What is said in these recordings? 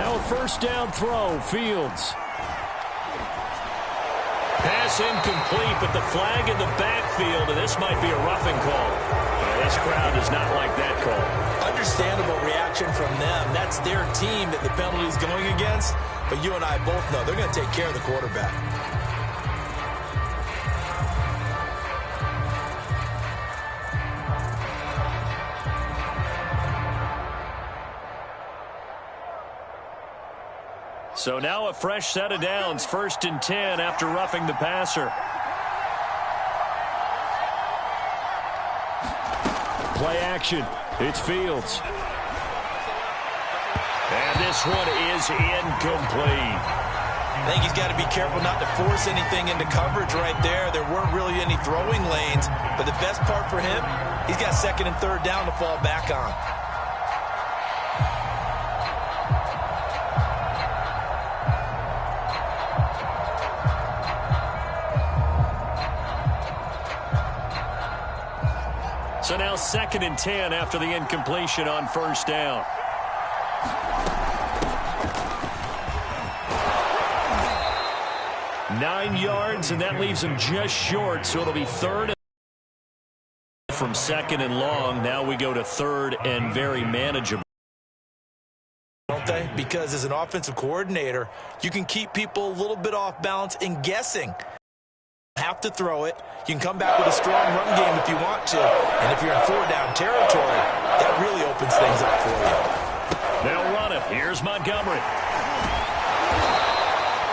Now a first down throw, Fields. Pass incomplete, but the flag in the backfield, and this might be a roughing call. This crowd does not like that call. Understandable reaction from them. That's their team that the penalty is going against. But you and I both know they're going to take care of the quarterback. So now a fresh set of downs, 1st and 10 after roughing the passer. Play action. It's Fields. And this one is incomplete. I think he's got to be careful not to force anything into coverage right there. There weren't really any throwing lanes. But the best part for him, he's got 2nd and 3rd down to fall back on. So now 2nd and 10 after the incompletion on 1st down. Nine yards, and that leaves him just short, so it'll be 3rd from 2nd and long. Now we go to 3rd and very manageable. Don't they? Because as an offensive coordinator, you can keep people a little bit off balance and guessing. Have to throw it. You can come back with a strong run game if you want to. And if you're in 4-down territory, that really opens things up for you. They'll run it. Here's Montgomery.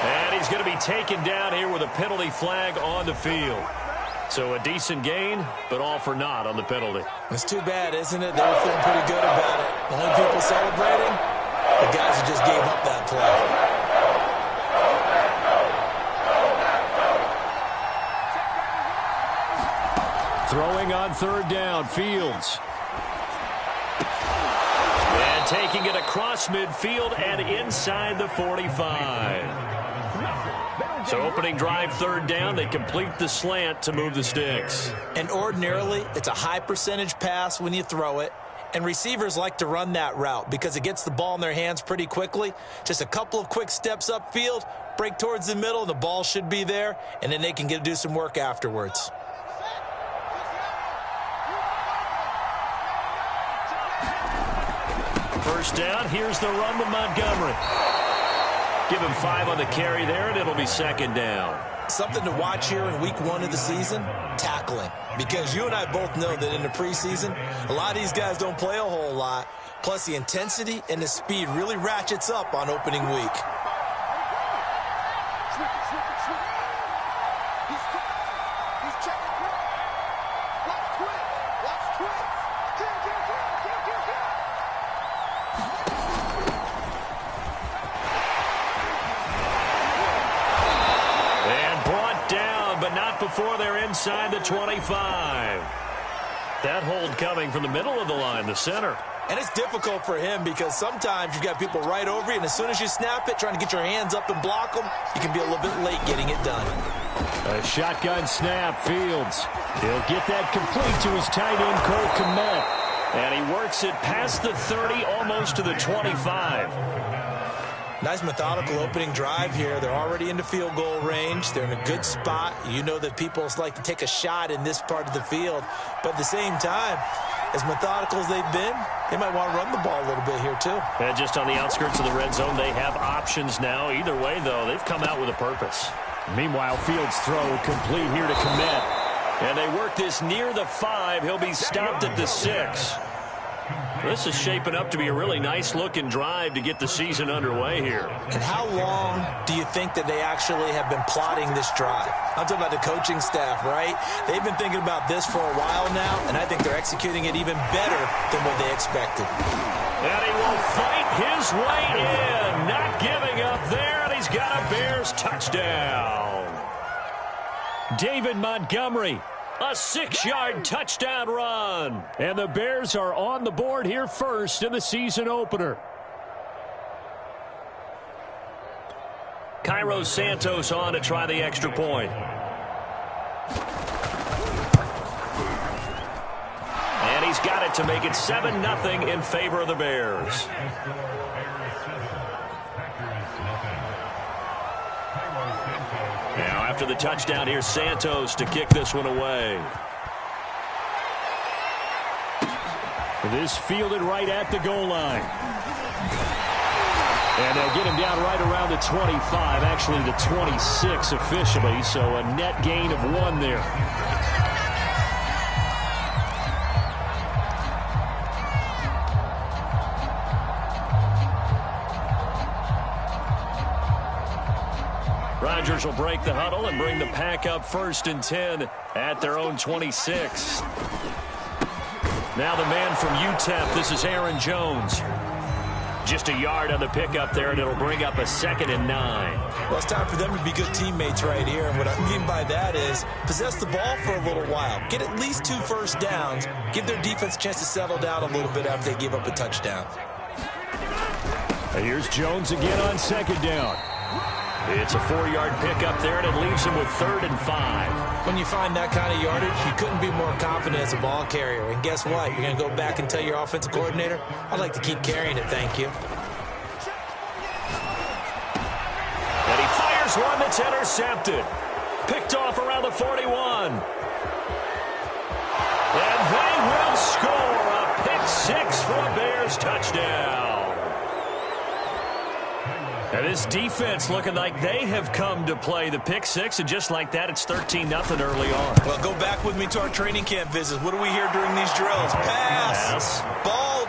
And he's going to be taken down here with a penalty flag on the field. So a decent gain, but all for naught on the penalty. It's too bad, isn't it? They were feeling pretty good about it. The only people celebrating, the guys who just gave up that play. Throwing on 3rd down, Fields. And taking it across midfield and inside the 45. So opening drive 3rd down, they complete the slant to move the sticks. And ordinarily, it's a high percentage pass when you throw it. And receivers like to run that route because it gets the ball in their hands pretty quickly. Just a couple of quick steps upfield, break towards the middle, and the ball should be there. And then they can get to do some work afterwards. First down, here's the run to Montgomery. Give him 5 on the carry there, and it'll be 2nd down. Something to watch here in week 1 of the season, tackling. Because you and I both know that in the preseason, a lot of these guys don't play a whole lot. Plus, the intensity and the speed really ratchets up on opening week. Before they're inside the 25. That hold coming from the middle of the line, the center. And it's difficult for him because sometimes you've got people right over you, and as soon as you snap it, trying to get your hands up and block them, you can be a little bit late getting it done. A shotgun snap, Fields. He'll get that complete to his tight end, Cole Kmet. And he works it past the 30, almost to the 25. Nice methodical opening drive here. They're already into field goal range. They're in a good spot. You know that people like to take a shot in this part of the field. But at the same time, as methodical as they've been, they might want to run the ball a little bit here too. And just on the outskirts of the red zone, they have options now. Either way, though, they've come out with a purpose. Meanwhile, Fields' throw complete here to Kmet. And they work this near the 5. He'll be stopped at the 6. This is shaping up to be a really nice-looking drive to get the season underway here. And how long do you think that they actually have been plotting this drive? I'm talking about the coaching staff, right? They've been thinking about this for a while now, and I think they're executing it even better than what they expected. And he will fight his way in, not giving up there, and he's got a Bears touchdown. David Montgomery. A 6-yard touchdown run. And the Bears are on the board here first in the season opener. Cairo Santos on to try the extra point. And he's got it to make it 7-0 in favor of the Bears. Now after the touchdown, here's Santos to kick this one away. This fielded right at the goal line. And they'll get him down right around the 25, actually the 26 officially, so a net gain of 1 there. Rodgers will break the huddle and bring the pack up 1st and 10 at their own 26. Now the man from UTEP, this is Aaron Jones. Just a yard on the pickup there, and it'll bring up a 2nd and 9. Well, it's time for them to be good teammates right here. And what I mean by that is possess the ball for a little while. Get at least 2 first downs. Give their defense a chance to settle down a little bit after they give up a touchdown. And here's Jones again on 2nd down. It's a 4-yard pickup there, and it leaves him with 3rd and 5. When you find that kind of yardage, you couldn't be more confident as a ball carrier. And guess what? You're going to go back and tell your offensive coordinator, I'd like to keep carrying it, thank you. And he fires one that's intercepted. Picked off around the 41. And they will score a pick 6 for a Bears touchdown. And this defense looking like they have come to play the pick 6, and just like that, it's 13-0 early on. Well, go back with me to our training camp visits. What do we hear during these drills? Pass.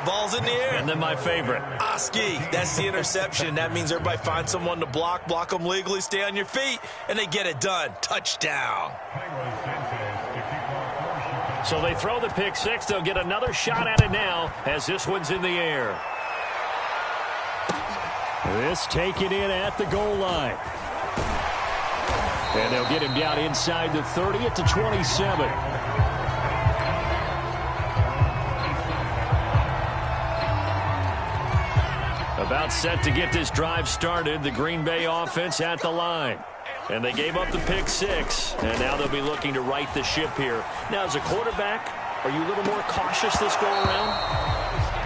Ball's in the air. And then my favorite. Oski. That's the interception. That means everybody finds someone to block them legally, stay on your feet, and they get it done. Touchdown. So they throw the pick 6. They'll get another shot at it now as this one's in the air. This taken in at the goal line. And they'll get him down inside the 30 at the 27. About set to get this drive started, the Green Bay offense at the line. And they gave up the pick 6, and now they'll be looking to right the ship here. Now, as a quarterback, are you a little more cautious this go around?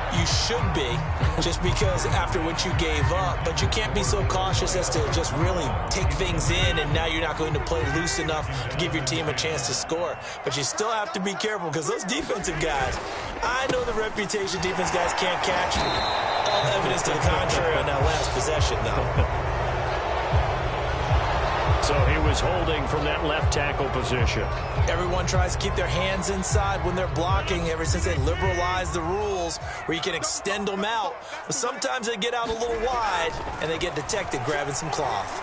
You should be, just because after what you gave up. But you can't be so cautious as to just really take things in, and now you're not going to play loose enough to give your team a chance to score. But you still have to be careful, because those defensive guys, I know the reputation defense guys can't catch. All evidence to the contrary on that last possession, though. So he was holding from that left tackle position. Everyone tries to keep their hands inside when they're blocking ever since they liberalized the rules where you can extend them out. But sometimes they get out a little wide and they get detected grabbing some cloth.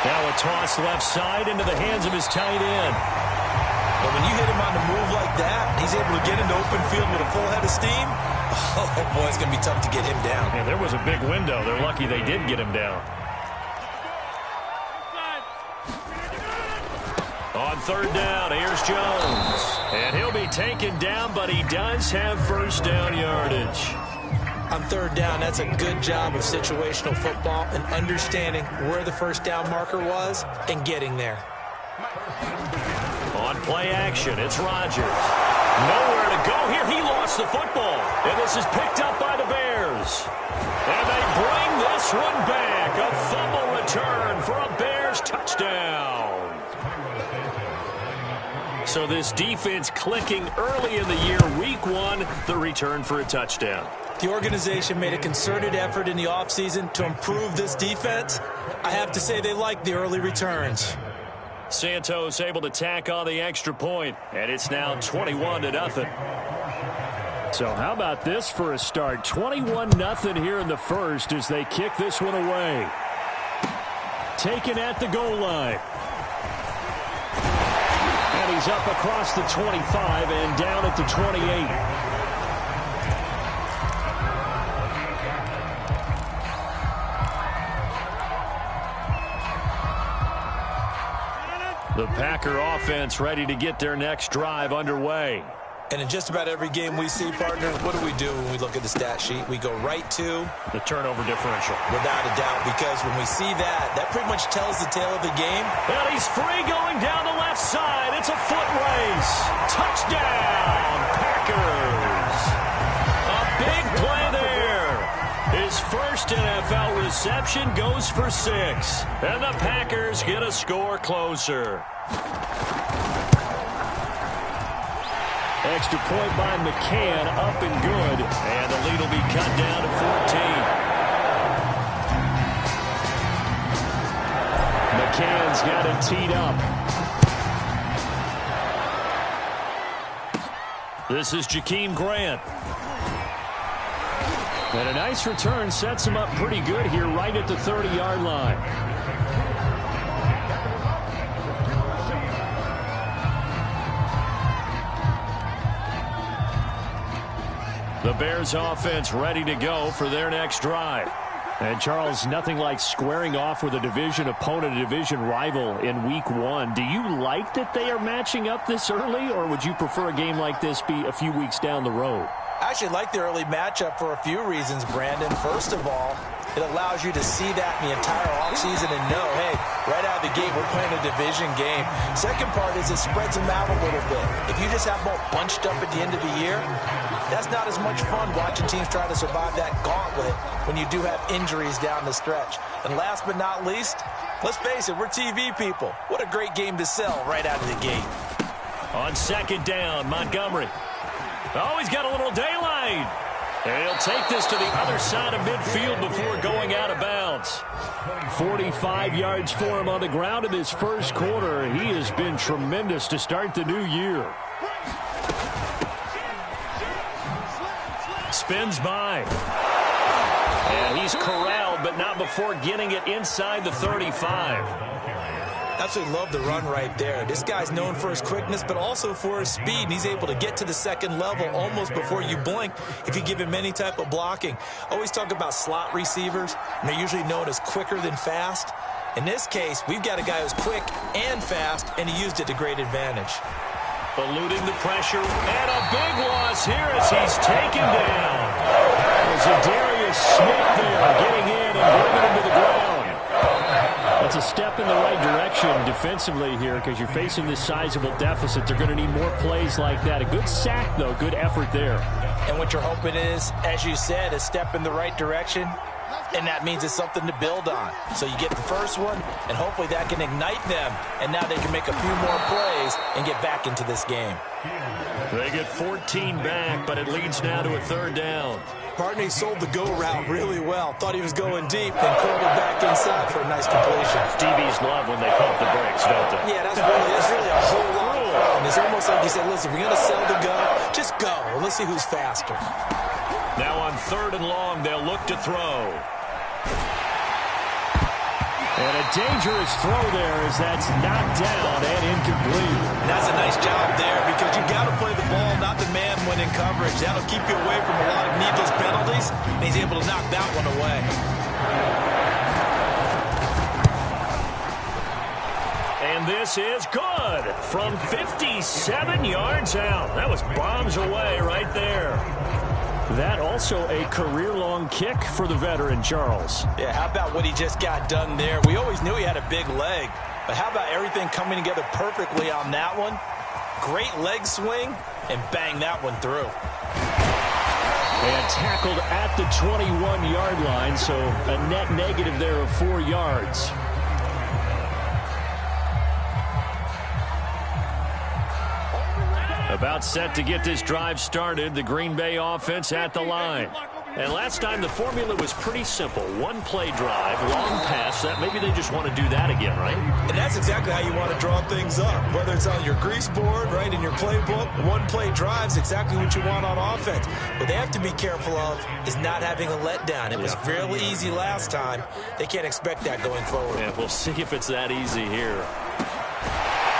Now a toss left side into the hands of his tight end. But when you hit him on the move like that, he's able to get into open field with a full head of steam. Oh, boy, it's going to be tough to get him down. Yeah, there was a big window. They're lucky they did get him down. On 3rd down, here's Jones. And he'll be taken down, but he does have 1st down yardage. On 3rd down, that's a good job of situational football and understanding where the 1st down marker was and getting there. On play action, it's Rodgers. Nowhere to go here. He lost the football. And this is picked up by the Bears. And they bring this one back. A fumble return for a Bears touchdown. So this defense clicking early in the year, week 1, the return for a touchdown. The organization made a concerted effort in the offseason to improve this defense. I have to say they like the early returns. Santos able to tack on the extra point, and it's now 21-0. So how about this for a start? 21-0 here in the first as they kick this one away. Taken at the goal line. And he's up across the 25 and down at the 28. The Packer offense ready to get their next drive underway. And in just about every game we see, partner, what do when we look at the stat sheet? We go right to the turnover differential. Without a doubt, because when we see that, that pretty much tells the tale of the game. And he's free going down the left side. It's a foot race. Touchdown, Packers. A big play there. His His first NFL reception goes for 6. And the Packers get a score closer. Extra point by McCann, up and good. And the lead will be cut down to 14. McCann's got it teed up. This is Jakeem Grant. And a nice return sets him up pretty good here right at the 30-yard line. The Bears offense ready to go for their next drive. And, Charles, nothing like squaring off with a division opponent, a division rival in Week 1. Do you like that they are matching up this early, or would you prefer a game like this be a few weeks down the road? I actually like the early matchup for a few reasons, Brandon. First of all, it allows you to see that in the entire offseason and know, hey, right out of the gate, we're playing a division game. Second part is it spreads them out a little bit. If you just have them all bunched up at the end of the year, that's not as much fun watching teams try to survive that gauntlet when you do have injuries down the stretch. And last but not least, let's face it, we're TV people. What a great game to sell right out of the gate. On second down, Montgomery. Oh, he's got a little daylight. And he'll take this to the other side of midfield before going out of bounds. 45 yards for him on the ground in this first quarter. He has been tremendous to start the new year. Spins by. And he's corralled, but not before getting it inside the 35. Absolutely love the run right there. This guy's known for his quickness, but also for his speed. And he's able to get to the second level almost before you blink if you give him any type of blocking. Always talk about slot receivers, and they're usually known as quicker than fast. In this case, we've got a guy who's quick and fast, and he used it to great advantage. Eluding the pressure, and a big loss here as he's taken down. Zadarius Smith there getting in and bringing him to the ground. That's a step in the right direction defensively here because you're facing this sizable deficit. They're going to need more plays like that. A good sack, though. Good effort there. And what you're hoping is, as you said, a step in the right direction, and that means it's something to build on. So you get the first one, and hopefully that can ignite them, and now they can make a few more plays and get back into this game. They get 14 back, but it leads now to a third down. Partney sold the go route really well. Thought he was going deep, then curled it back inside for a nice completion. DBs love when they pump the brakes, don't they? Yeah, that's really a whole lot of fun. It's almost like you said, listen, we're going to sell the go. Just go. Let's see who's faster. Now on third and long, they'll look to throw. And a dangerous throw there as that's knocked down and incomplete. That's a nice job there because you've got to play the ball, not the man when in coverage. That'll keep you away from a lot of needless penalties, and he's able to knock that one away. And this is good from 57 yards out. That was bombs away right there. That also a career-long kick for the veteran, Charles. Yeah, how about what he just got done there? We always knew he had a big leg, but how about everything coming together perfectly on that one? Great leg swing, and bang that one through. And tackled at the 21-yard line, so a net negative there of 4 yards. About set to get this drive started, the Green Bay offense at the line. And last time the formula was pretty simple. One play drive, long pass. That maybe they just want to do that again, right? And that's exactly how you want to draw things up. Whether it's on your grease board, right, in your playbook, one play drive's exactly what you want on offense. What they have to be careful of is not having a letdown. It was fairly easy last time. They can't expect that going forward. Yeah, we'll see if it's that easy here.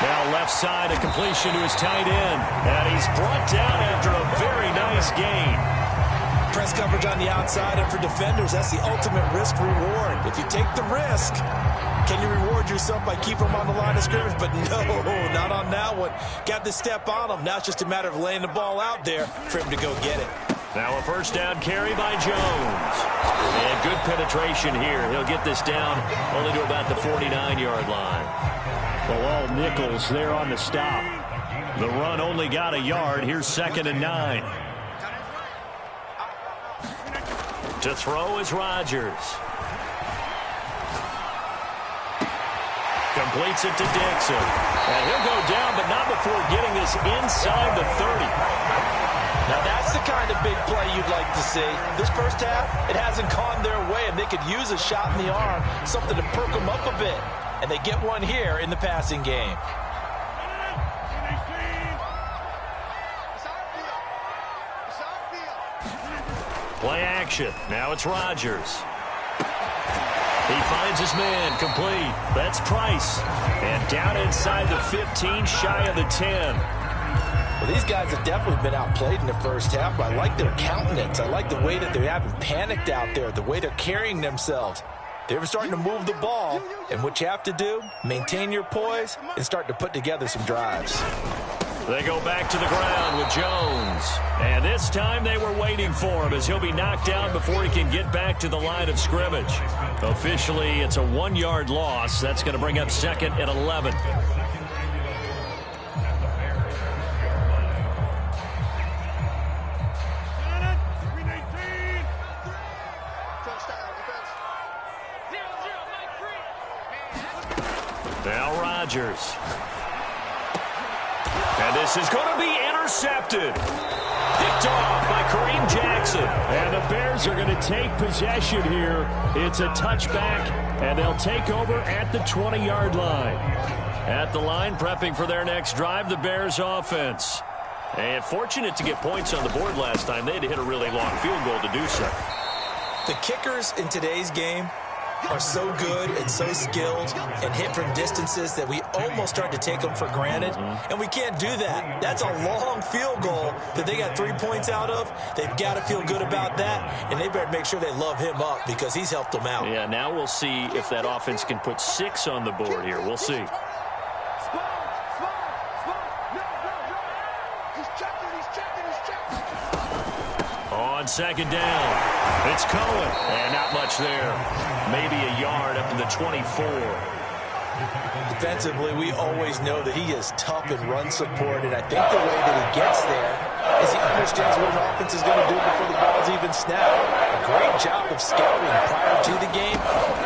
Now left side, a completion to his tight end. And he's brought down after a very nice gain. Press coverage on the outside, and for defenders, that's the ultimate risk-reward. If you take the risk, can you reward yourself by keeping them on the line of scrimmage? But no, not on that one. Got the step on him. Now it's just a matter of laying the ball out there for him to go get it. Now a first down carry by Jones. And good penetration here. He'll get this down only to about the 49-yard line. Well, all nickels there on the stop. The run only got a yard. Here's 2nd and 9. To throw is Rodgers. Completes it to Dixon. And he'll go down, but not before getting this inside the 30. Now that's the kind of big play you'd like to see. This first half, it hasn't gone their way, and they could use a shot in the arm, something to perk them up a bit. And they get one here in the passing game. Play action. Now it's Rodgers. He finds his man, complete. That's Price. And down inside the 15, shy of the 10. Well, these guys have definitely been outplayed in the first half, but I like their countenance. I like the way that they haven't panicked out there, the way they're carrying themselves. They're starting to move the ball, and what you have to do, maintain your poise and start to put together some drives. They go back to the ground with Jones. And this time they were waiting for him as he'll be knocked down before he can get back to the line of scrimmage. Officially, it's a 1-yard loss. That's going to bring up second and 11. Now Rodgers. And this is going to be intercepted. Picked off by Kareem Jackson. And the Bears are going to take possession here. It's a touchback, and they'll take over at the 20-yard line. At the line, prepping for their next drive, the Bears offense. And fortunate to get points on the board last time. They had to hit a really long field goal to do so. The kickers in today's game are so good and so skilled and hit from distances that we almost start to take them for granted, and we can't do that. That's a long field goal that they got 3 points out of. They've got to feel good about that, and they better make sure they love him up because he's helped them out. Yeah, now we'll see if that offense can put 6 on the board here. We'll see. On second down, it's Cohen, and not much there. Maybe a yard up to the 24. Defensively, we always know that he is tough in run support, and I think the way that he gets there is he understands what an offense is going to do before the ball's even snapped. A great job of scouting prior to the game,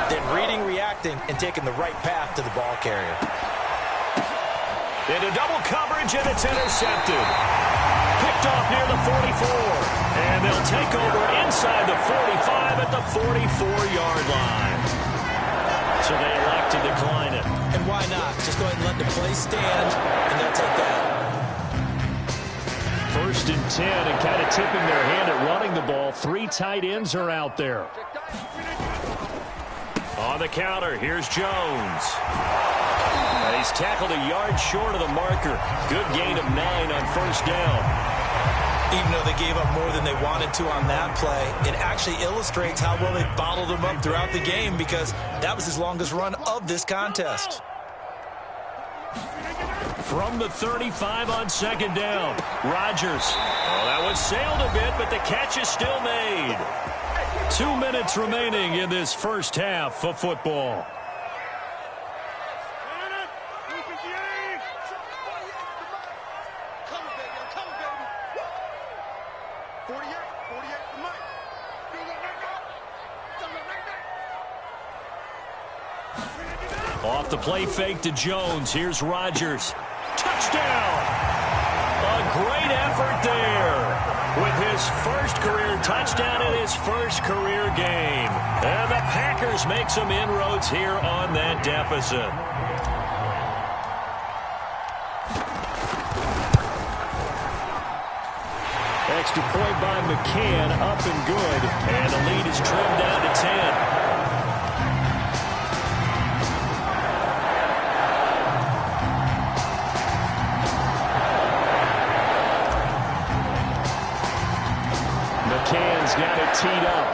then reading, reacting, and taking the right path to the ball carrier. Into double coverage, and it's intercepted. Picked off near the 44. And they'll take over inside the 45 at the 44-yard line. So they elect to decline it. And why not? Just go ahead and let the play stand, and they'll take that. 1st and 10, and kind of tipping their hand at running the ball. 3 tight ends are out there. On the counter, here's Jones. And he's tackled a yard short of the marker. Good gain of 9 on 1st down. Even though they gave up more than they wanted to on that play, it actually illustrates how well they bottled him up throughout the game because that was his longest run of this contest. From the 35 on 2nd down, Rodgers. Well, that one sailed a bit, but the catch is still made. 2 minutes remaining in this first half of football. Off the play fake to Jones. Here's Rodgers. Touchdown! A great effort there with his first career touchdown in his first career game. And the Packers make some inroads here on that deficit. Extra point by McCann, up and good. And the lead is trimmed down to 10. McCann's got it teed up.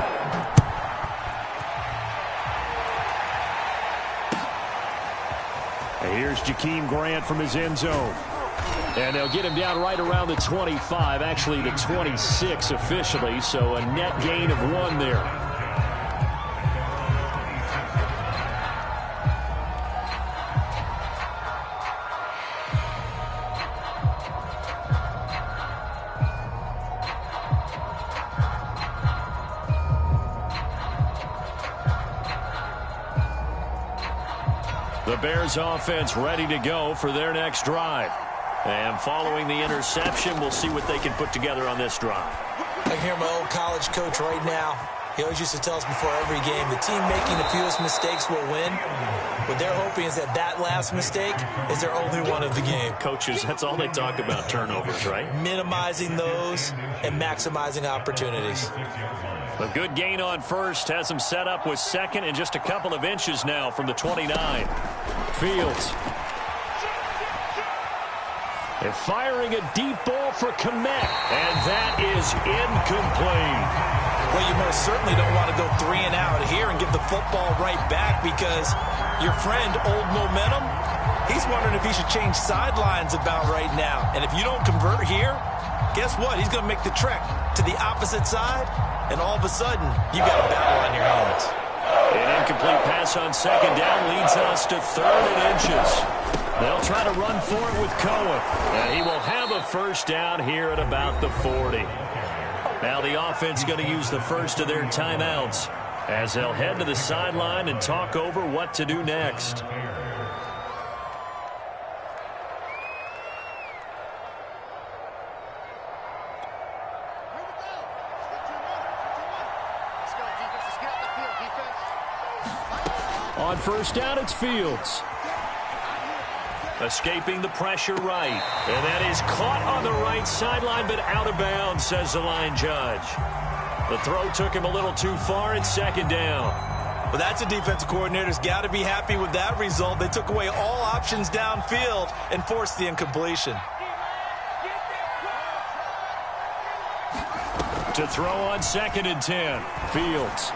And here's Jakeem Grant from his end zone. And they'll get him down right around the 25, actually the 26 officially, so a net gain of 1 there. The Bears offense ready to go for their next drive. And following the interception, we'll see what they can put together on this drive. I can hear my old college coach right now. He always used to tell us before every game, the team making the fewest mistakes will win. What they're hoping is that that last mistake is their only one of the game. Coaches, that's all they talk about, turnovers, right? Minimizing those and maximizing opportunities. A good gain on first has them set up with second and just a couple of inches now from the 29. Fields. They're firing a deep ball for Kmet, and that is incomplete. Well, you most certainly don't want to go 3 and out here and give the football right back because your friend, Old Momentum, he's wondering if he should change sidelines about right now. And if you don't convert here, guess what? He's going to make the trek to the opposite side, and all of a sudden, you got a battle on your hands. An incomplete pass on second down leads us to 3rd and inches. They'll try to run for it with Cohen. And he will have a first down here at about the 40. Now the offense is going to use the first of their timeouts as they'll head to the sideline and talk over what to do next. On first down, it's Fields. Escaping the pressure right. And that is caught on the right sideline, but out of bounds, says the line judge. The throw took him a little too far. It's second down. Well, that's a defensive coordinator's got to be happy with that result. They took away all options downfield and forced the incompletion. To throw on 2nd and 10. Fields.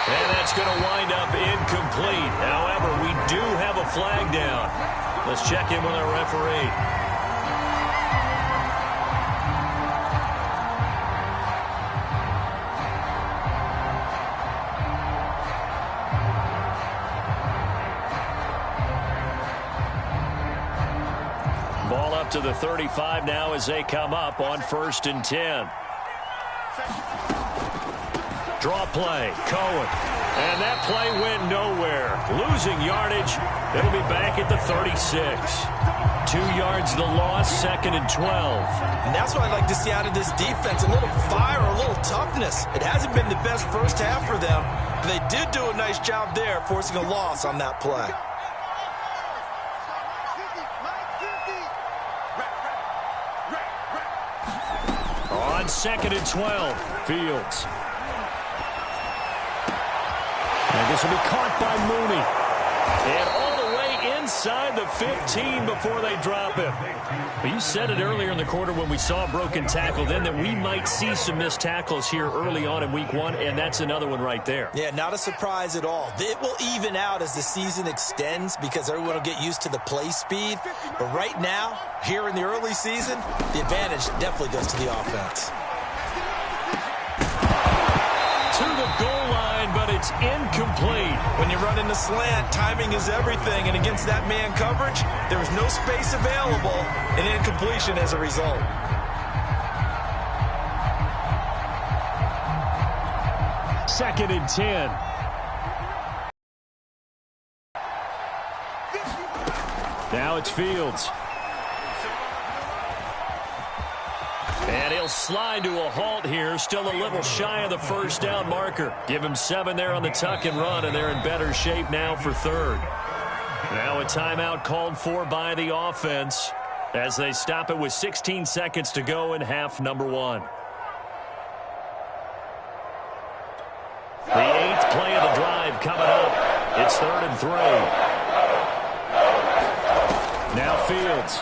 And that's going to wind up incomplete. However, we do have a flag down. Let's check in with our referee. Ball up to the 35 now as they come up on 1st and 10. Draw play, Cohen. And that play went nowhere. Losing yardage. It'll be back at the 36. 2 yards the loss, 2nd and 12. And that's what I'd like to see out of this defense. A little fire, a little toughness. It hasn't been the best first half for them. But they did do a nice job there, forcing a loss on that play. On 2nd and 12, Fields. And this will be caught by Mooney. And all the way inside the 15 before they drop him. But you said it earlier in the quarter when we saw a broken tackle then that we might see some missed tackles here early on in week 1, and that's another one right there. Yeah, not a surprise at all. It will even out as the season extends because everyone will get used to the play speed. But right now, here in the early season, the advantage definitely goes to the offense. To the goal line, but it's incomplete. When you run in the slant, timing is everything, and against that man coverage, there was no space available, and incompletion as a result. Second and 10. Now it's Fields. And he'll slide to a halt here. Still a little shy of the first down marker. Give him 7 there on the tuck and run, and they're in better shape now for 3rd. Now a timeout called for by the offense as they stop it with 16 seconds to go in half number 1. The 8th play of the drive coming up. It's 3rd and 3. Now Fields.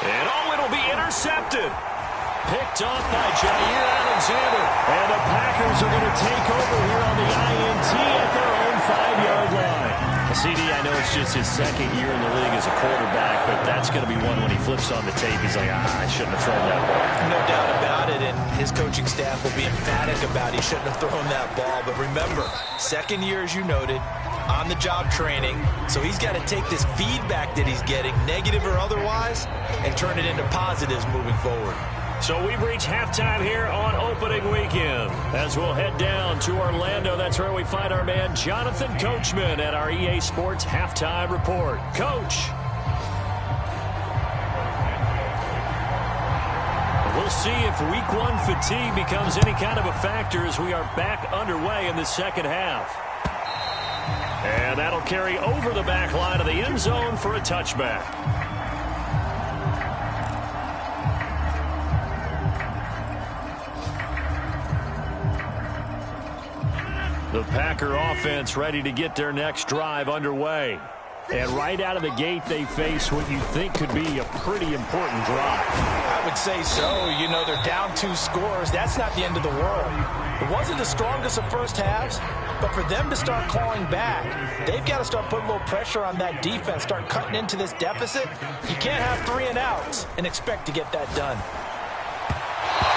And it'll be intercepted. Picked off by Jair Alexander. And the Packers are going to take over here on the INT at their own 5-yard line. CD, I know it's just his 2nd year in the league as a quarterback, but that's going to be one when he flips on the tape. He's like, I shouldn't have thrown that ball. No doubt about it, and his coaching staff will be emphatic about he shouldn't have thrown that ball. But remember, 2nd year, as you noted, on-the-job training, so he's got to take this feedback that he's getting, negative or otherwise, and turn it into positives moving forward. So we've reached halftime here on opening weekend. As we'll head down to Orlando, that's where we find our man Jonathan Coachman at our EA Sports Halftime Report. Coach. We'll see if week one fatigue becomes any kind of a factor as we are back underway in the second half. And that'll carry over the back line of the end zone for a touchback. The Packer offense ready to get their next drive underway. And right out of the gate, they face what you think could be a pretty important drive. I would say so. You know, they're down 2 scores. That's not the end of the world. It wasn't the strongest of first halves, but for them to start clawing back, they've got to start putting a little pressure on that defense, start cutting into this deficit. You can't have 3 and outs and expect to get that done.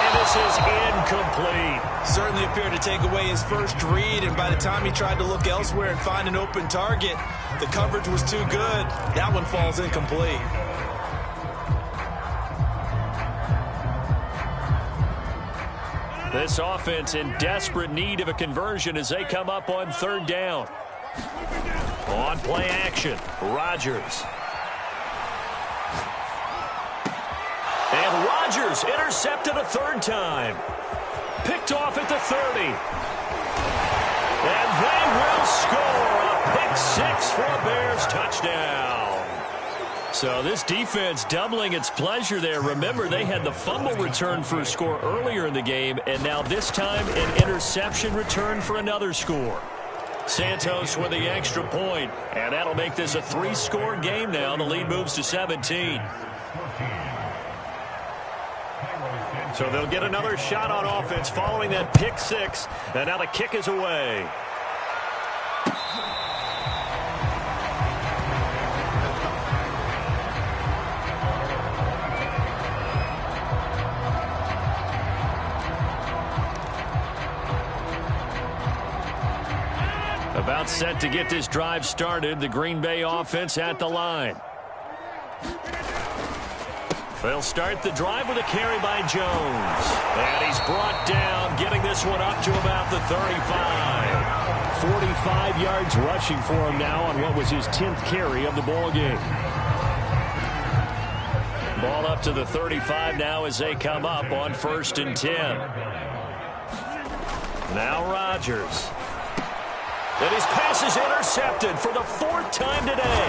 And this is incomplete. Certainly appeared to take away his first read, and by the time he tried to look elsewhere and find an open target, the coverage was too good. That one falls incomplete. This offense in desperate need of a conversion as they come up on 3rd down. On play action, Rodgers. And Rodgers intercepted a 3rd time. Picked off at the 30. And they will score a pick 6 for a Bears touchdown. So this defense doubling its pleasure there. Remember, they had the fumble return for a score earlier in the game, and now this time an interception return for another score. Santos with the extra point, and that'll make this a 3-score game now. The lead moves to 17. So they'll get another shot on offense following that pick 6, and now the kick is away. About set to get this drive started, the Green Bay offense at the line. They'll start the drive with a carry by Jones. And he's brought down, getting this one up to about the 35. 45 yards rushing for him now on what was his 10th carry of the ball game. Ball up to the 35 now as they come up on 1st and 10. Now Rodgers. And his pass is intercepted for the 4th time today.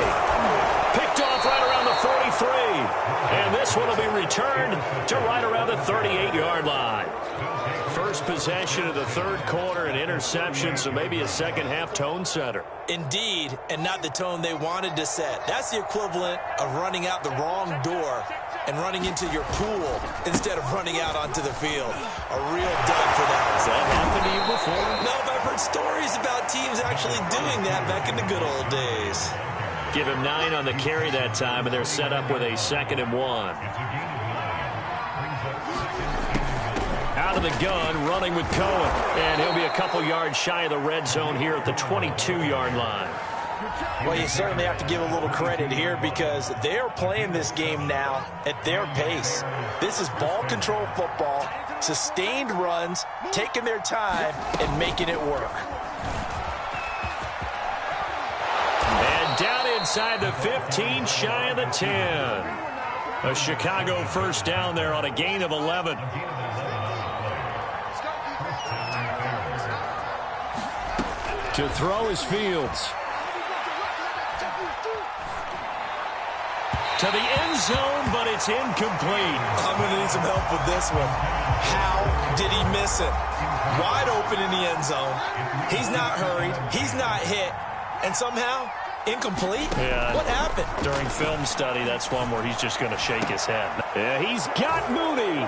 Picked off right around the 43. And this one will be returned to right around the 38-yard line. First possession of the 3rd quarter, an interception, so maybe a second-half tone setter. Indeed, and not the tone they wanted to set. That's the equivalent of running out the wrong door and running into your pool instead of running out onto the field. A real dud for that. Has that happened to you before? No, but I've heard stories about teams actually doing that back in the good old days. Give him 9 on the carry that time, and they're set up with a 2nd and 1. Out of the gun, running with Cohen. And he'll be a couple yards shy of the red zone here at the 22-yard line. Well, you certainly have to give a little credit here because they are playing this game now at their pace. This is ball control football, sustained runs, taking their time, and making it work. And down inside the 15, shy of the 10. A Chicago 1st down there on a gain of 11. To throw is Fields. To the end zone, but it's incomplete. I'm going to need some help with this one. How did he miss it? Wide open in the end zone. He's not hurried. He's not hit. And somehow, incomplete? Yeah. What happened? During film study, that's one where he's just going to shake his head. Yeah, he's got Mooney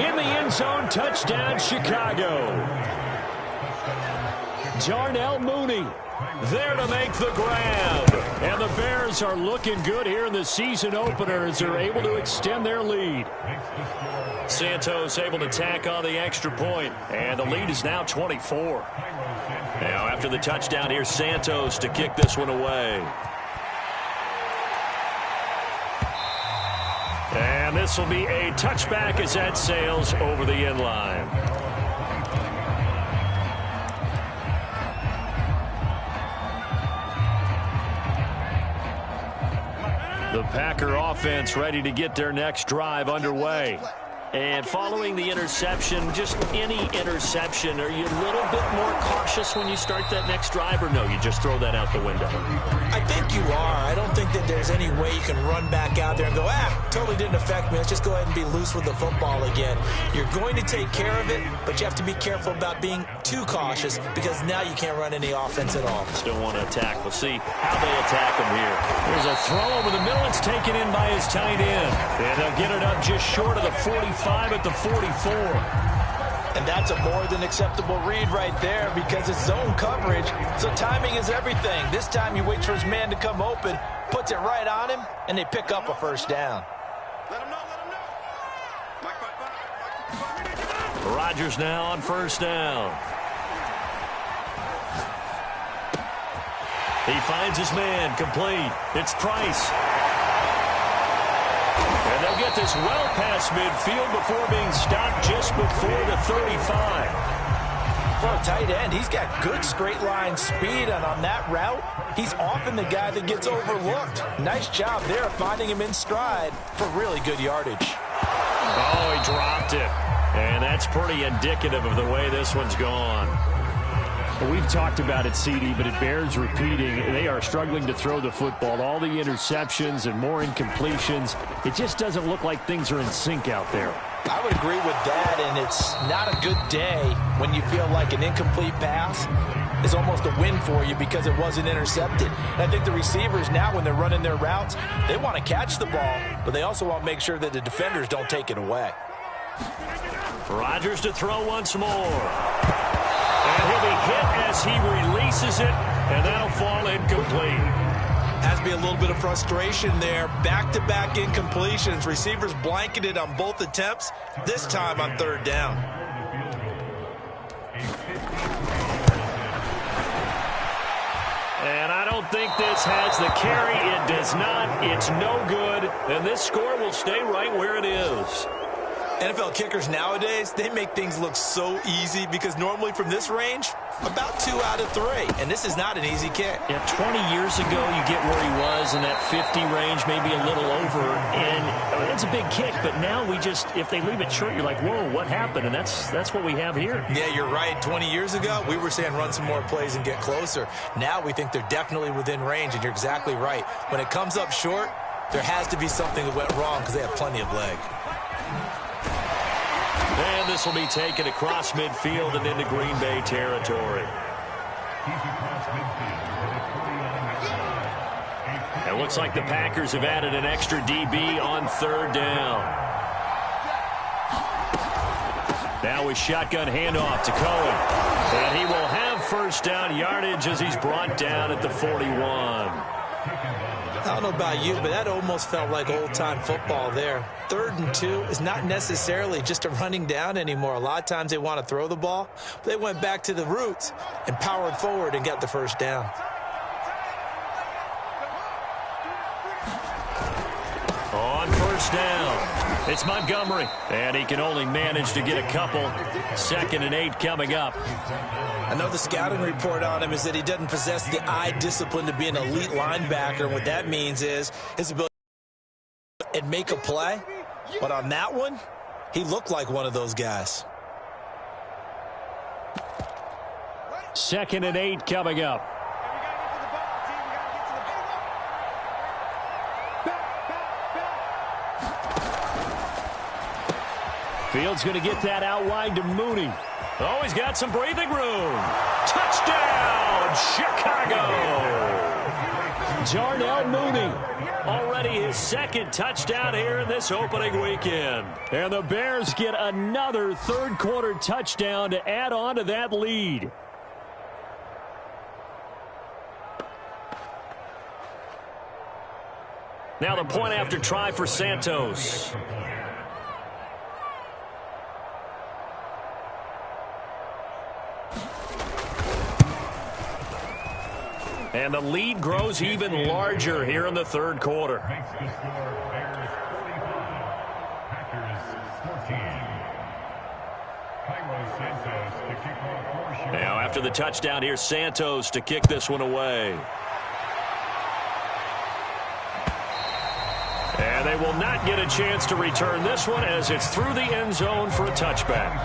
in the end zone. Touchdown, Chicago. Darnell Mooney there to make the grab. And the Bears are looking good here in the season opener as they're able to extend their lead. Santos able to tack on the extra point, and the lead is now 24. Now after the touchdown, here's Santos to kick this one away. And this will be a touchback as that sails over the end line. The Packer offense ready to get their next drive underway. And following the interception, just any interception, are you a little bit more cautious when you start that next drive, or no, you just throw that out the window? I think you are. I don't think that there's any way you can run back out there and go, totally didn't affect me. Let's just go ahead and be loose with the football again. You're going to take care of it, but you have to be careful about being too cautious because now you can't run any offense at all. Still want to attack. We'll see how they attack him here. There's a throw over the middle. It's taken in by his tight end. And they'll get it up just short of the 45 at the 44. And that's a more than acceptable read right there because it's zone coverage, so timing is everything. This time he waits for his man to come open, puts it right on him, and they pick up a first down. Let him know. Rodgers now on first down. He finds his man, complete. It's Price. And they'll get this well past midfield before being stopped just before the 35. For a tight end, he's got good straight line speed, and on that route, he's often the guy that gets overlooked. Nice job there of finding him in stride for really good yardage. Oh, he dropped it. And that's pretty indicative of the way this one's gone. Well, we've talked about it, CD, but it bears repeating. They are struggling to throw the football. All the interceptions and more incompletions. It just doesn't look like things are in sync out there. I would agree with that, and it's not a good day when you feel like an incomplete pass is almost a win for you because it wasn't intercepted. And I think the receivers now, when they're running their routes, they want to catch the ball, but they also want to make sure that the defenders don't take it away. Rodgers to throw once more. And he'll be hit as he releases it, and that'll fall incomplete. Has to be a little bit of frustration there. Back-to-back incompletions. Receivers blanketed on both attempts, this time on third down. And I don't think this has the carry. It does not. It's no good. And this score will stay right where it is. NFL kickers nowadays, they make things look so easy because normally from this range, about 2 out of 3. And this is not an easy kick. Yeah, 20 years ago, you get where he was in that 50 range, maybe a little over. And it's a big kick, but now we just, if they leave it short, you're like, whoa, what happened? And that's what we have here. Yeah, you're right. 20 years ago, we were saying run some more plays and get closer. Now we think they're definitely within range, and you're exactly right. When it comes up short, there has to be something that went wrong because they have plenty of leg. And this will be taken across midfield and into Green Bay territory. It looks like the Packers have added an extra DB on third down. Now with shotgun handoff to Cohen. And he will have first down yardage as he's brought down at the 41. I don't know about you, but that almost felt like old-time football there. 3rd and 2 is not necessarily just a running down anymore. A lot of times they want to throw the ball. But they went back to the roots and powered forward and got the first down. On first down, it's Montgomery. And he can only manage to get a couple. 2nd and 8 coming up. I know the scouting report on him is that he doesn't possess the eye discipline to be an elite linebacker. And what that means is his ability to make a play. But on that one, he looked like one of those guys. 2nd and 8 coming up. Fields going to get that out wide to Mooney. Oh, he's got some breathing room. Touchdown, Chicago. Darnell Mooney. Already his 2nd touchdown here in this opening weekend. And the Bears get another 3rd quarter touchdown to add on to that lead. Now the point after try for Santos. And the lead grows even larger here in the 3rd quarter. Now after the touchdown here, Santos to kick this one away. And they will not get a chance to return this one as it's through the end zone for a touchback.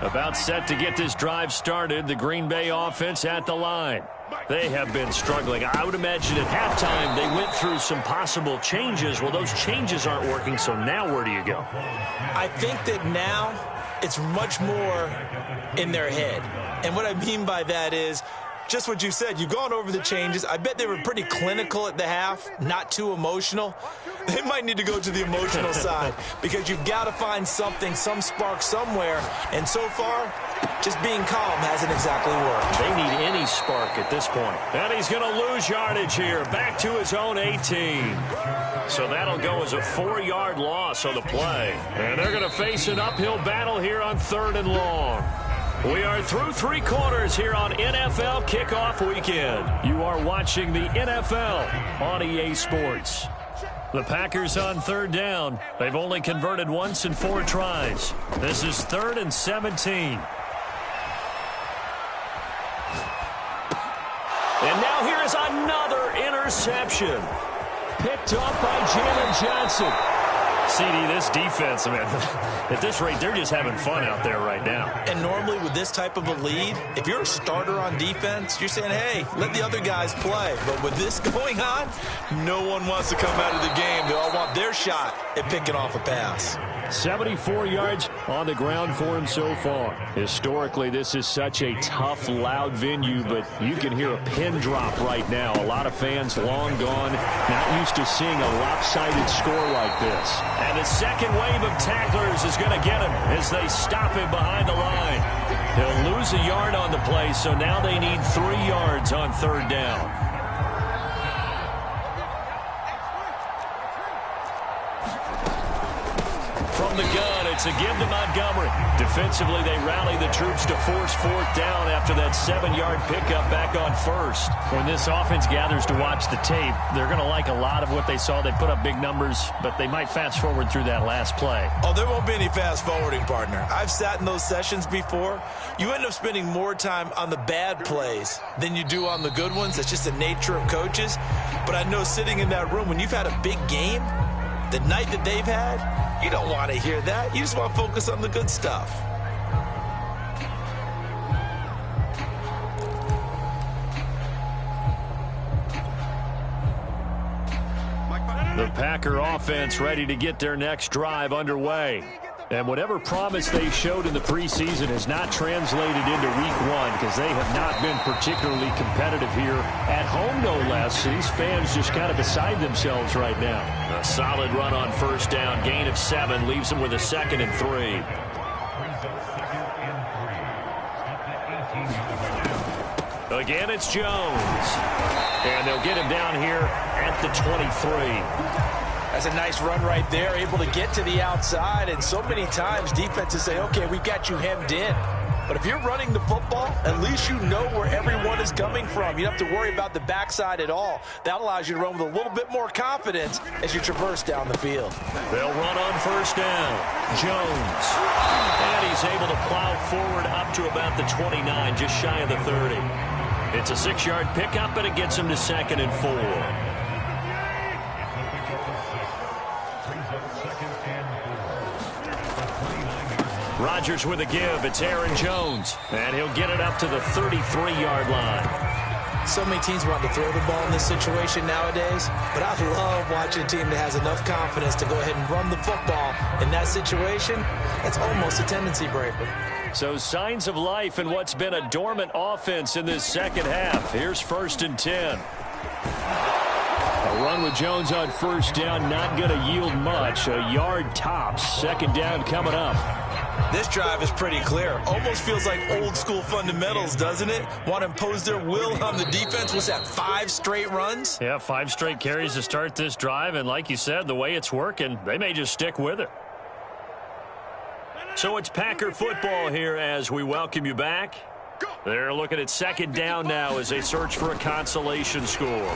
About set to get this drive started, the Green Bay offense at the line. They have been struggling. I would imagine at halftime they went through some possible changes. Well, those changes aren't working, so now where do you go? I think that now it's much more in their head. And what I mean by that is just what you said. You've gone over the changes. I bet they were pretty clinical at the half, not too emotional. They might need to go to the emotional side because you've got to find something, some spark somewhere. And so far, just being calm hasn't exactly worked. They need any spark at this point. And he's going to lose yardage here, back to his own 18. So that'll go as a 4-yard loss on the play. And they're going to face an uphill battle here on 3rd and long. We are through 3 quarters here on NFL Kickoff Weekend. You are watching the NFL on EA Sports. The Packers on 3rd down. They've only converted once in 4 tries. This is 3rd and 17. And now here is another interception. Picked off by Jalen Johnson. CD, this defense, man, at this rate, they're just having fun out there right now. And normally with this type of a lead, if you're a starter on defense, you're saying, hey, let the other guys play. But with this going on, no one wants to come out of the game. They all want their shot at picking off a pass. 74 yards on the ground for him so far. Historically, this is such a tough, loud venue, but you can hear a pin drop right now. A lot of fans long gone, not used to seeing a lopsided score like this. And the second wave of tacklers is going to get him as they stop him behind the line. He'll lose a yard on the play, so now they need 3 yards on 3rd down. From the gun, it's a give to Montgomery. Defensively, they rally the troops to force 4th down after that 7-yard pickup back on 1st. When this offense gathers to watch the tape, they're going to like a lot of what they saw. They put up big numbers, but they might fast forward through that last play. Oh, there won't be any fast forwarding, partner. I've sat in those sessions before. You end up spending more time on the bad plays than you do on the good ones. That's just the nature of coaches. But I know sitting in that room, when you've had a big game, the night that they've had, you don't want to hear that. You just want to focus on the good stuff. The Packer offense ready to get their next drive underway. And whatever promise they showed in the preseason has not translated into week 1 because they have not been particularly competitive here at home, no less. These fans just kind of beside themselves right now. A solid run on 1st down. Gain of 7 leaves them with a 2nd and 3. Again, it's Jones. And they'll get him down here at the 23. That's a nice run right there, able to get to the outside. And so many times defenses say, okay, we've got you hemmed in. But if you're running the football, at least you know where everyone is coming from. You don't have to worry about the backside at all. That allows you to run with a little bit more confidence as you traverse down the field. They'll run on 1st down. Jones. And he's able to plow forward up to about the 29, just shy of the 30. It's a 6-yard pickup, and it gets him to 2nd and 4. Rodgers with a give. It's Aaron Jones. And he'll get it up to the 33-yard line. So many teams want to throw the ball in this situation nowadays, but I love watching a team that has enough confidence to go ahead and run the football. In that situation, it's almost a tendency breaker. So signs of life in what's been a dormant offense in this second half. Here's 1st and 10. A run with Jones on 1st down, not going to yield much. A yard tops. 2nd down coming up. This drive is pretty clear. Almost feels like old school fundamentals, doesn't it? Want to impose their will on the defense. Was that 5 straight runs? Yeah, 5 straight carries to start this drive. And like you said, the way it's working, they may just stick with it. So it's Packer football here as we welcome you back. They're looking at 2nd down now as they search for a consolation score.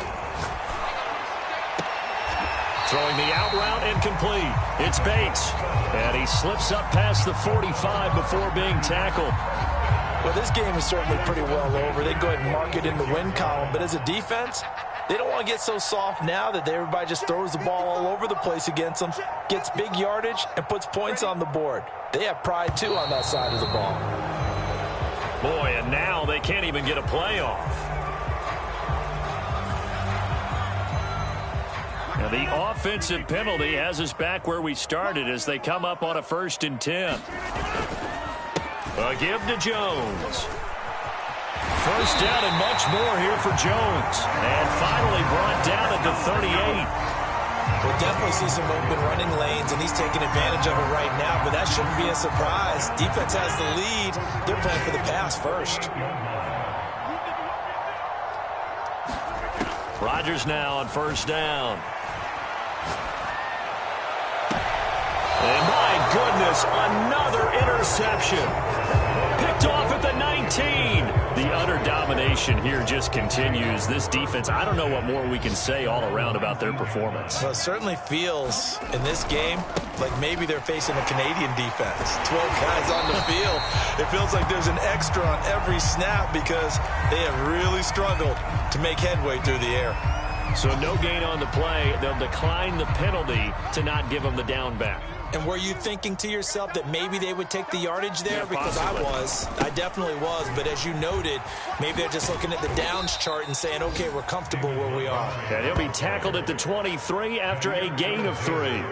Throwing the out route and complete. It's Bates. And he slips up past the 45 before being tackled. Well, this game is certainly pretty well over. They go ahead and mark it in the win column. But as a defense, they don't want to get so soft now that everybody just throws the ball all over the place against them, gets big yardage, and puts points on the board. They have pride, too, on that side of the ball. Boy, and now they can't even get a playoff. Now the offensive penalty has us back where we started as they come up on a 1st and 10. A give to Jones. 1st down and much more here for Jones. And finally brought down at the 38. We'll definitely see some open running lanes, and he's taking advantage of it right now, but that shouldn't be a surprise. Defense has the lead. They're playing for the pass first. Rodgers now on 1st down. And my goodness, another interception. Picked off at the 19. The utter domination here just continues. This defense, I don't know what more we can say all around about their performance. Well, it certainly feels in this game like maybe they're facing a Canadian defense. 12 guys on the field. It feels like there's an extra on every snap because they have really struggled to make headway through the air. So no gain on the play. They'll decline the penalty to not give them the down back. And were you thinking to yourself that maybe they would take the yardage there? Yeah, because possibly. I definitely was. But as you noted, maybe they're just looking at the downs chart and saying, okay, we're comfortable where we are. And he'll be tackled at the 23 after a gain of 3.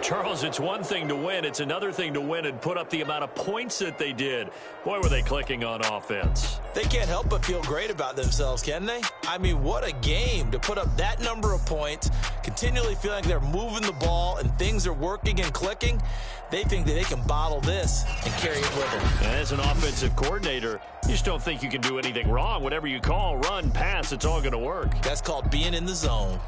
Charles, it's one thing to win. It's another thing to win and put up the amount of points that they did. Boy, were they clicking on offense. They can't help but feel great about themselves, can they? I mean, what a game to put up that number of points, continually feeling like they're moving the ball and things are working and clicking. They think that they can bottle this and carry it with them. And as an offensive coordinator, you just don't think you can do anything wrong. Whatever you call, run, pass, it's all going to work. That's called being in the zone.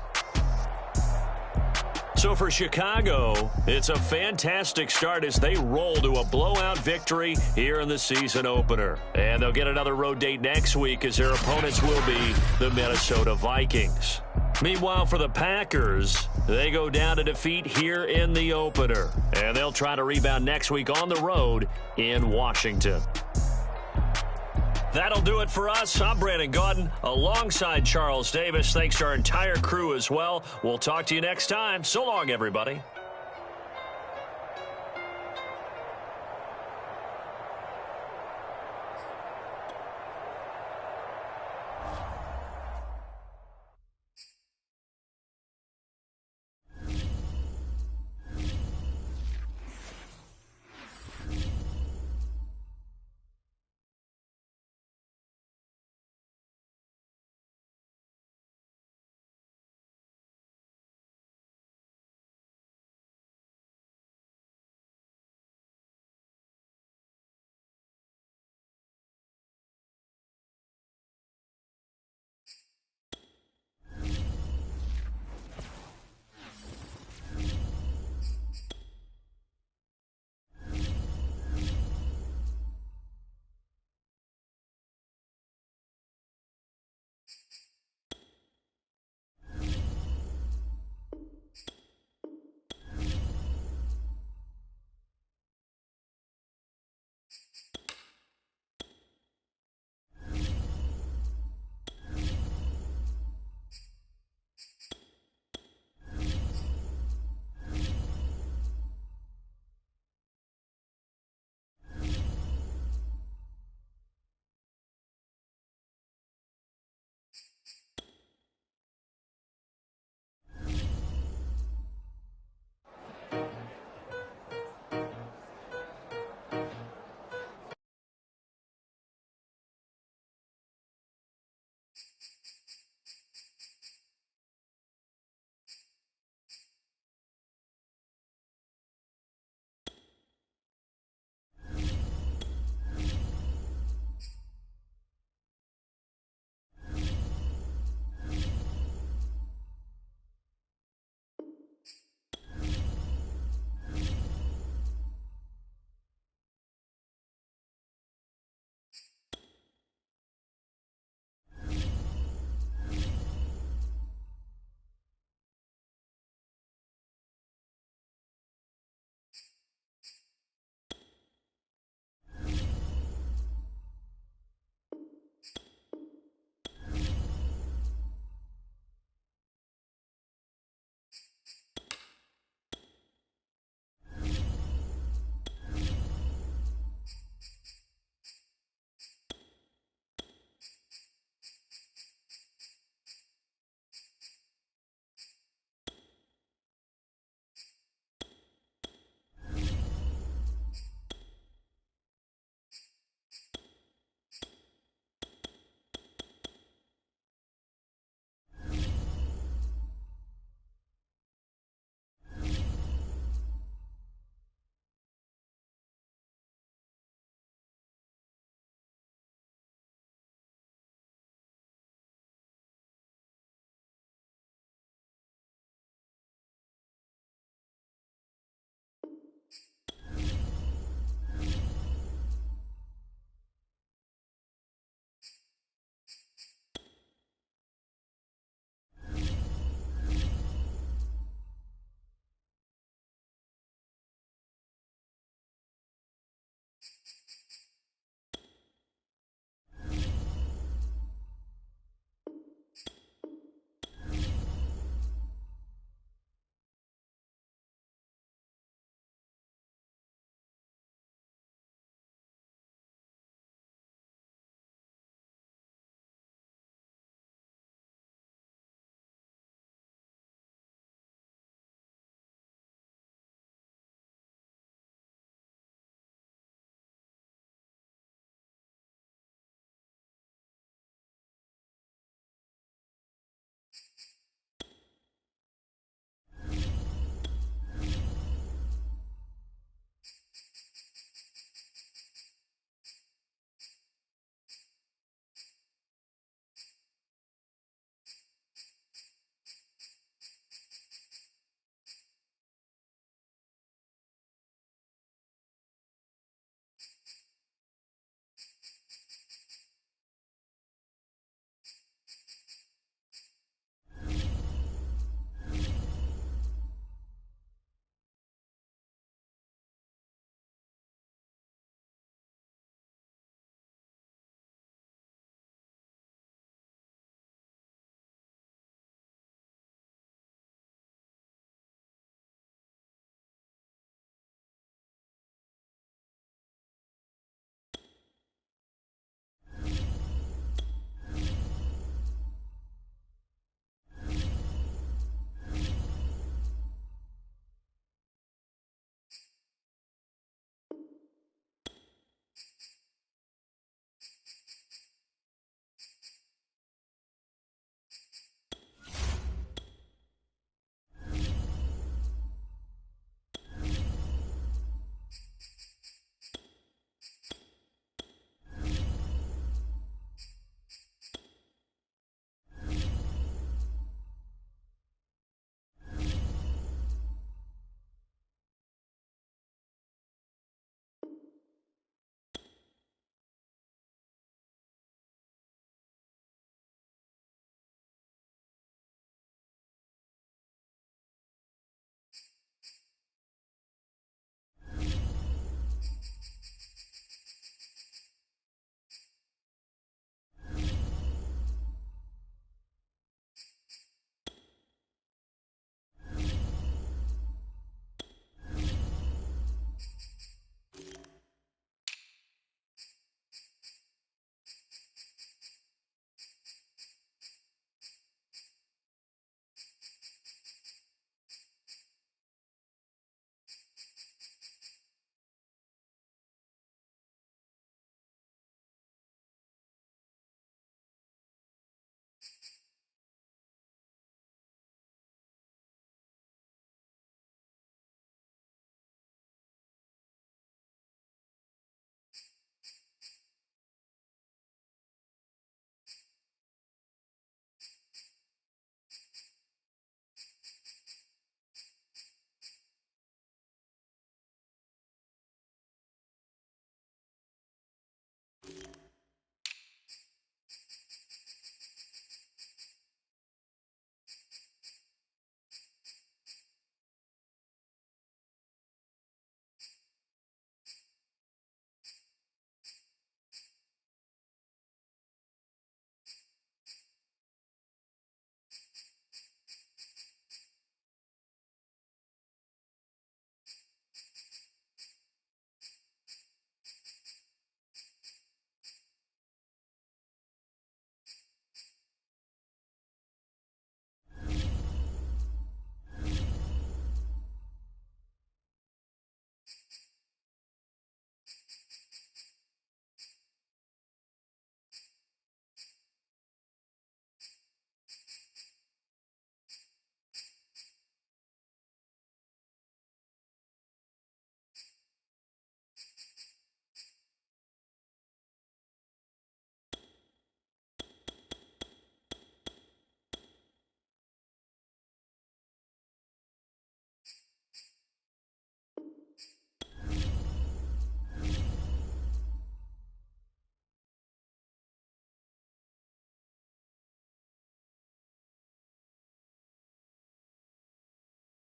So for Chicago, it's a fantastic start as they roll to a blowout victory here in the season opener. And they'll get another road date next week as their opponents will be the Minnesota Vikings. Meanwhile, for the Packers, they go down to defeat here in the opener. And they'll try to rebound next week on the road in Washington. That'll do it for us. I'm Brandon Gaudin alongside Charles Davis. Thanks to our entire crew as well. We'll talk to you next time. So long, everybody.